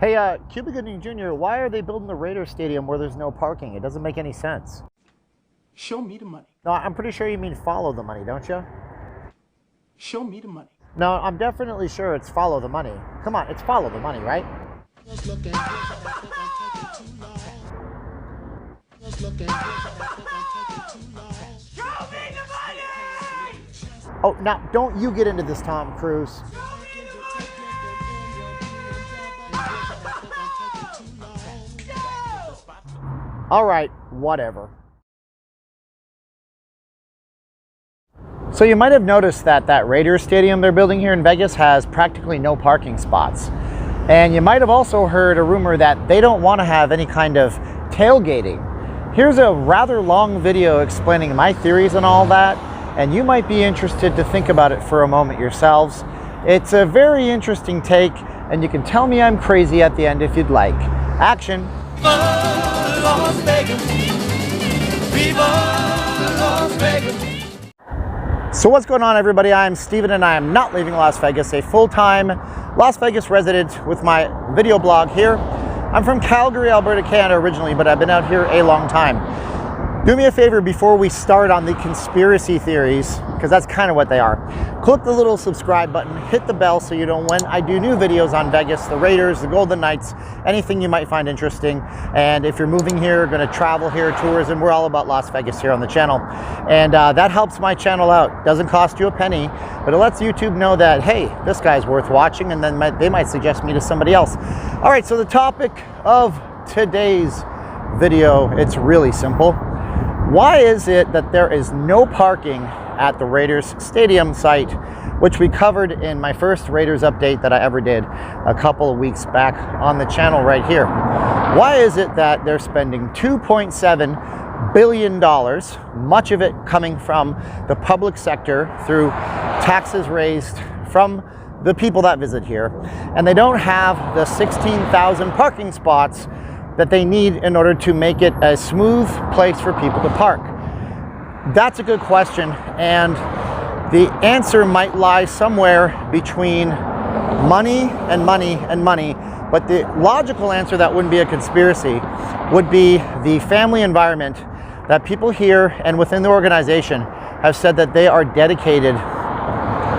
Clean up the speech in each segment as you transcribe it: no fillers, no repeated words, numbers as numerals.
Hey, Cuba Gooding Jr., why are they building the Raiders Stadium where there's no parking? It doesn't make any sense. Show me the money. No, I'm pretty sure you mean follow the money, don't you? Show me the money. No, I'm definitely sure it's follow the money. Come on, it's follow the money, right? Oh, now, don't you get into this, Tom Cruise. All right, whatever. So you might have noticed that Raiders Stadium they're building here in Vegas has practically no parking spots. And you might have also heard a rumor that they don't want to have any kind of tailgating. Here's a rather long video explaining my theories on all that, and you might be interested to think about it for a moment yourselves. It's a very interesting take, and you can tell me I'm crazy at the end if you'd like. Action. Viva Las Vegas. Viva Las Vegas. So what's going on, everybody? I'm Steven and I am not leaving Las Vegas, a full-time Las Vegas resident with my video blog here. I'm from Calgary, Alberta, Canada originally, but I've been out here a long time. Do me a favor before we start on the conspiracy theories, because that's kind of what they are. Click the little subscribe button, hit the bell so you know when I do new videos on Vegas, the Raiders, the Golden Knights, anything you might find interesting. And if you're moving here, going to travel here, tourism, we're all about Las Vegas here on the channel. And that helps my channel out. Doesn't cost you a penny, but it lets YouTube know that, hey, this guy's worth watching, and then they might suggest me to somebody else. All right, so the topic of today's video, it's really simple. Why is it that there is no parking at the Raiders Stadium site, which we covered in my first Raiders update that I ever did a couple of weeks back on the channel right here? Why is it that they're spending $2.7 billion, much of it coming from the public sector through taxes raised from the people that visit here, and they don't have the 16,000 parking spots that they need in order to make it a smooth place for people to park? That's a good question, and the answer might lie somewhere between money and money and money, but the logical answer that wouldn't be a conspiracy would be the family environment that people here and within the organization have said that they are dedicated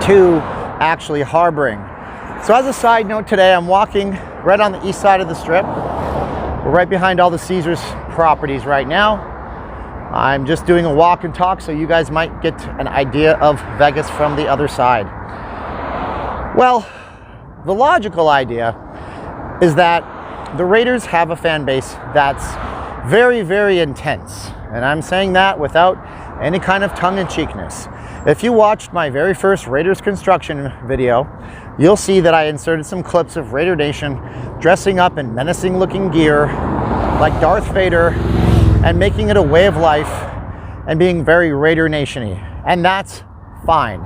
to actually harboring. So as a side note, today I'm walking right on the east side of the Strip. We're right behind all the Caesars properties right now. I'm just doing a walk and talk so you guys might get an idea of Vegas from the other side. Well, the logical idea is that the Raiders have a fan base that's very, very intense. And I'm saying that without any kind of tongue-in-cheekness. If you watched my very first Raiders construction video, you'll see that I inserted some clips of Raider Nation dressing up in menacing looking gear like Darth Vader and making it a way of life and being very Raider Nation-y. And that's fine.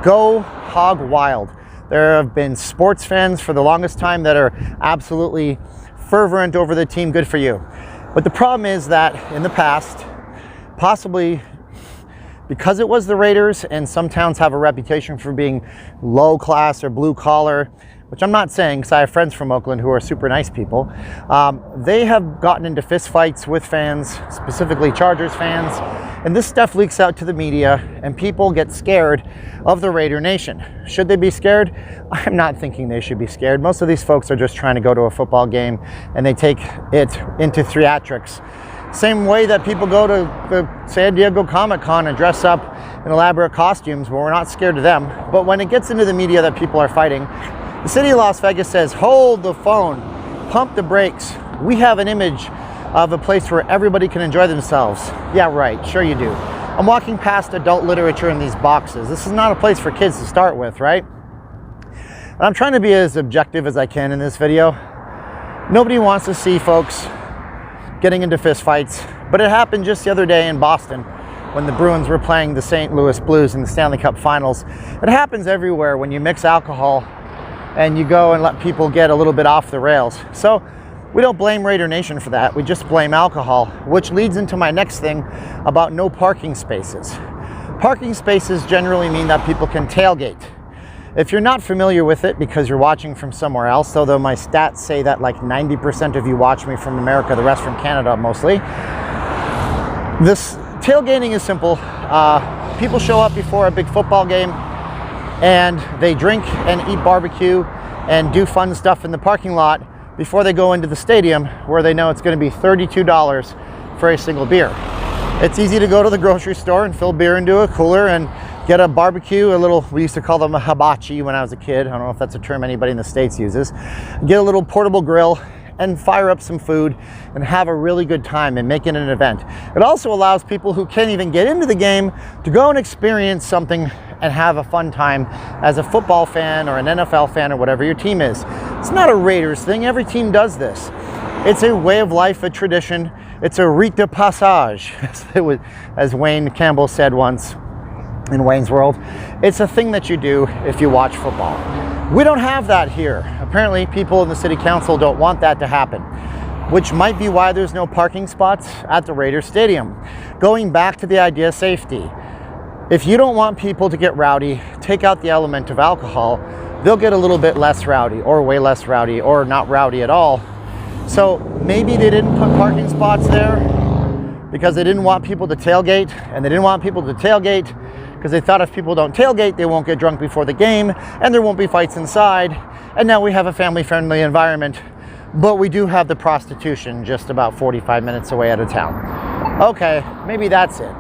Go hog wild. There have been sports fans for the longest time that are absolutely fervent over the team. Good for you. But the problem is that in the past, possibly because it was the Raiders, and some towns have a reputation for being low class or blue collar, which I'm not saying because I have friends from Oakland who are super nice people, they have gotten into fist fights with fans, specifically Chargers fans, and this stuff leaks out to the media and people get scared of the Raider Nation. Should they be scared? I'm not thinking they should be scared. Most of these folks are just trying to go to a football game and they take it into theatrics. Same way that people go to the San Diego Comic-Con and dress up in elaborate costumes, where we're not scared of them. But when it gets into the media that people are fighting, the city of Las Vegas says, hold the phone, pump the brakes. We have an image of a place where everybody can enjoy themselves. Yeah, right, sure you do. I'm walking past adult literature in these boxes. This is not a place for kids to start with, right? And I'm trying to be as objective as I can in this video. Nobody wants to see folks getting into fist fights, but it happened just the other day in Boston when the Bruins were playing the St. Louis Blues in the Stanley Cup Finals. It happens everywhere when you mix alcohol and you go and let people get a little bit off the rails. So we don't blame Raider Nation for that, we just blame alcohol, which leads into my next thing about no parking spaces. Parking spaces generally mean that people can tailgate. If you're not familiar with it because you're watching from somewhere else, although my stats say that like 90% of you watch me from America, the rest from Canada mostly, this tailgating is simple. People show up before a big football game and they drink and eat barbecue and do fun stuff in the parking lot before they go into the stadium where they know it's going to be $32 for a single beer. It's easy to go to the grocery store and fill beer into a cooler and get a barbecue, we used to call them a hibachi when I was a kid. I don't know if that's a term anybody in the States uses. Get a little portable grill and fire up some food and have a really good time and make it an event. It also allows people who can't even get into the game to go and experience something and have a fun time as a football fan or an NFL fan or whatever your team is. It's not a Raiders thing. Every team does this. It's a way of life, a tradition. It's a rite de passage, as Wayne Campbell said once in Wayne's World. It's a thing that you do if you watch football. We don't have that here. Apparently people in the city council don't want that to happen, which might be why there's no parking spots at the Raiders Stadium. Going back to the idea of safety. If you don't want people to get rowdy, take out the element of alcohol, they'll get a little bit less rowdy or way less rowdy or not rowdy at all. So maybe they didn't put parking spots there because they didn't want people to tailgate, and they didn't want people to tailgate because they thought if people don't tailgate, they won't get drunk before the game and there won't be fights inside. And now we have a family-friendly environment, but we do have the prostitution just about 45 minutes away out of town. Okay, maybe that's it.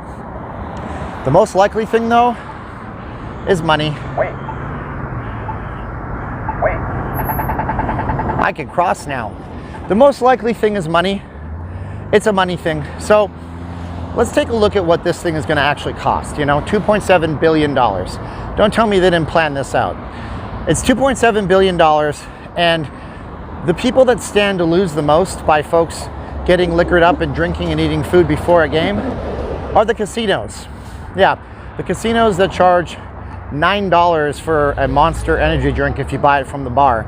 The most likely thing though is money. Wait. I can cross now. The most likely thing is money. It's a money thing. So let's take a look at what this thing is going to actually cost. $2.7 billion. Don't tell me they didn't plan this out. It's $2.7 billion, and the people that stand to lose the most by folks getting liquored up and drinking and eating food before a game are the casinos. Yeah, the casinos that charge $9 for a Monster energy drink if you buy it from the bar.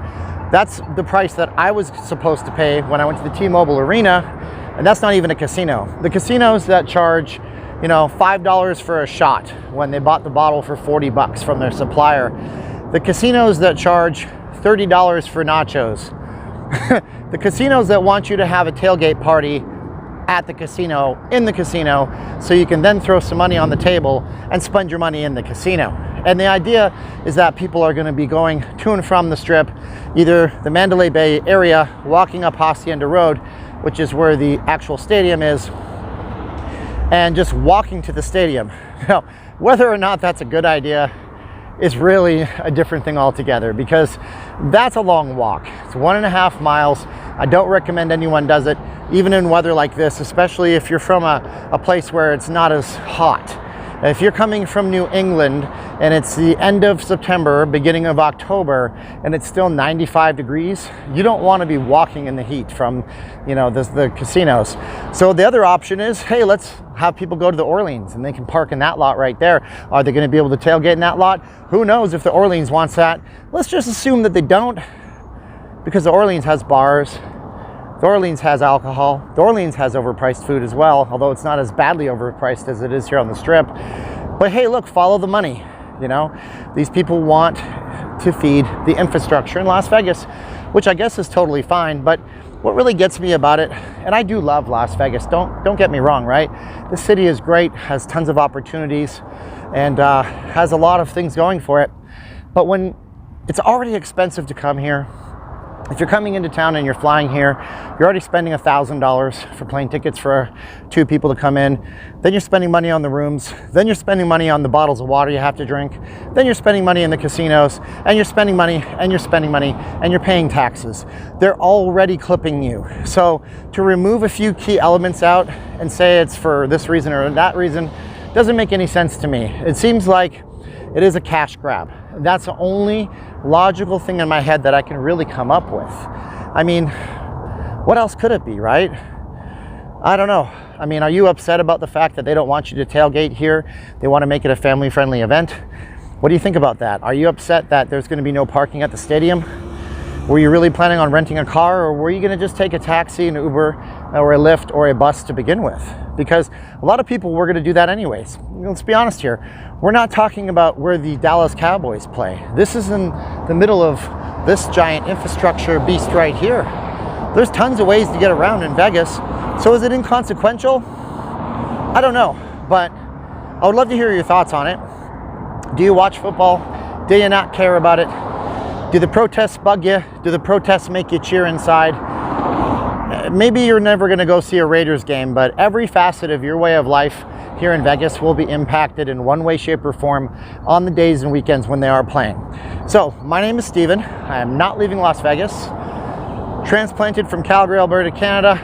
That's the price that I was supposed to pay when I went to the T-Mobile Arena, and that's not even a casino. The casinos that charge, $5 for a shot when they bought the bottle for $40 from their supplier. The casinos that charge $30 for nachos. The casinos that want you to have a tailgate party at the casino, in the casino, so you can then throw some money on the table and spend your money in the casino. And the idea is that people are going to be going to and from the Strip, either the Mandalay Bay area, walking up Hacienda Road, which is where the actual stadium is, and just walking to the stadium. Now, whether or not that's a good idea is really a different thing altogether, because that's a long walk. It's 1.5 miles. I don't recommend anyone does it, even in weather like this, especially if you're from a place where it's not as hot. If you're coming from New England and it's the end of September, beginning of October, and it's still 95 degrees, you don't want to be walking in the heat from, the casinos. So the other option is, hey, let's have people go to the Orleans and they can park in that lot right there. Are they going to be able to tailgate in that lot? Who knows if the Orleans wants that? Let's just assume that they don't, because the Orleans has bars. The Orleans has alcohol. The Orleans has overpriced food as well, although it's not as badly overpriced as it is here on the Strip. But hey, look, follow the money. These people want to feed the infrastructure in Las Vegas, which I guess is totally fine. But what really gets me about it, and I do love Las Vegas, don't get me wrong, right? The city is great, has tons of opportunities, and has a lot of things going for it. But when it's already expensive to come here, if you're coming into town and you're flying here, you're already spending $1,000 for plane tickets for 2 people to come in. Then you're spending money on the rooms. Then you're spending money on the bottles of water you have to drink. Then you're spending money in the casinos, and you're spending money, and you're spending money, and you're paying taxes. They're already clipping you. So to remove a few key elements out and say it's for this reason or that reason doesn't make any sense to me. It seems like it is a cash grab. That's the only logical thing in my head that I can really come up with. I mean, what else could it be, right? I don't know. I mean, are you upset about the fact that they don't want you to tailgate here? They want to make it a family-friendly event. What do you think about that? Are you upset that there's going to be no parking at the stadium? Were you really planning on renting a car, or were you going to just take a taxi, an Uber, or a Lyft, or a bus to begin with? Because a lot of people were going to do that anyways. Let's be honest here. We're not talking about where the Dallas Cowboys play. This is in the middle of this giant infrastructure beast right here. There's tons of ways to get around in Vegas. So is it inconsequential? I don't know, but I would love to hear your thoughts on it. Do you watch football? Do you not care about it? Do the protests bug you? Do the protests make you cheer inside? Maybe you're never going to go see a Raiders game, but every facet of your way of life here in Vegas will be impacted in one way, shape, or form on the days and weekends when they are playing. So, my name is Steven. I am not leaving Las Vegas. Transplanted from Calgary, Alberta, Canada.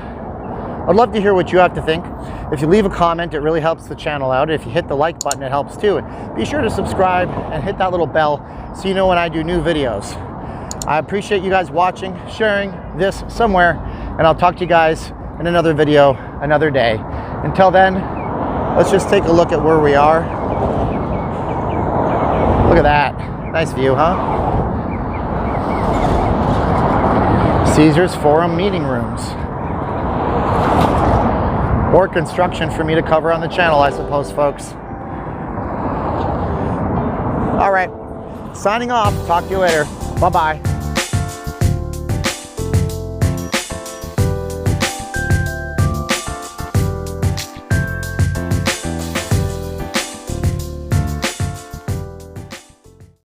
I'd love to hear what you have to think. If you leave a comment, it really helps the channel out. If you hit the like button, it helps too. And be sure to subscribe and hit that little bell so you know when I do new videos. I appreciate you guys watching, sharing this somewhere, and I'll talk to you guys in another video, another day. Until then, let's just take a look at where we are. Look at that. Nice view, huh? Caesars Forum meeting rooms. More construction for me to cover on the channel, I suppose, folks. All right, signing off. Talk to you later. Bye-bye.